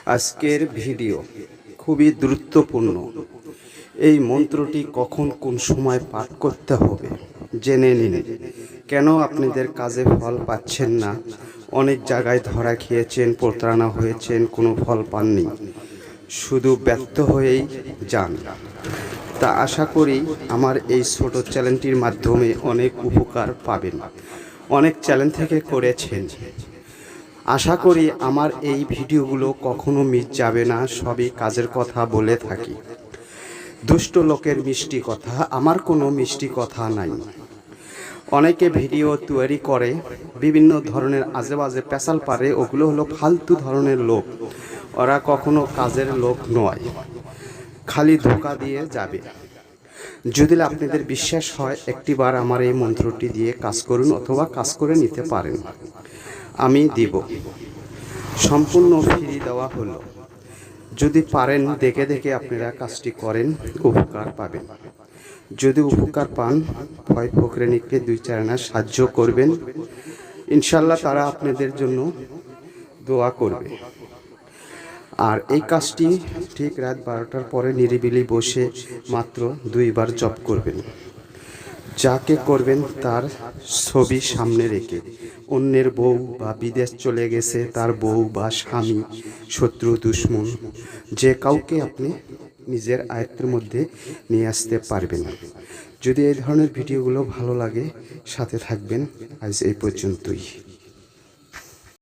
আজকের ভিডিও খুবই গুরুত্বপূর্ণ। এই মন্ত্রটি কখন কোন সময় পাঠ করতে হবে জেনে নিন। কেন আপনাদের কাজে ফল পাচ্ছেন না? অনেক জায়গায় ধরা খেয়েছেন, প্রতারণা হয়েছেন, কোনো ফল পাননি, শুধু ব্যর্থ হয়েই যান। তা আশা করি আমার এই ছোট চ্যানেলটির মাধ্যমে অনেক উপকার পাবেন। অনেক চ্যানেল থেকে করেছেন, আশা করি আমার এই ভিডিওগুলো কখনো মিস যাবে না। সবই কাজের কথা বলে থাকি। দুষ্ট লোকের মিষ্টি কথা, আমার কোনো মিষ্টি কথা নাই। অনেকে ভিডিও তৈরি করে, বিভিন্ন ধরনের আজে বাজে পেশাল পারে, ওগুলো হলো ফালতু ধরনের লোক। ওরা কখনো কাজের লোক নয়, খালি ধোঁকা দিয়ে যাবে। যদি আপনাদের বিশ্বাস হয়, একটিবার আমার এই মন্ত্রটি দিয়ে কাজ করুন, অথবা কাজ করে নিতে পারেন। আমি দিব, সম্পূর্ণ ফ্রি দেওয়া হলো। যদি পারেন দেখে দেখে আপনারা কাজটি করেন, উপকার পাবেন। যদি উপকার পান, ভয় ফকরেনিকে 2-4 আনা সাহায্য করবেন, ইনশাল্লাহ তারা আপনাদের জন্য দোয়া করবে। আর এই কাজটি ঠিক রাত 12টার পরে নিরিবিলি বসে মাত্র 2 বার জপ করবেন। যাকে করবেন তার ছবি সামনে রেখে, অন্যের বউ বা বিদেশ চলে গেছে তার বউ বা স্বামী, শত্রু দুশ্মন, যে কাউকে আপনি নিজের আয়ত্তের মধ্যে নিয়ে আসতে পারবেন। যদি এই ধরনের ভিডিওগুলো ভালো লাগে, সাথে থাকবেন। আজ এই পর্যন্তই।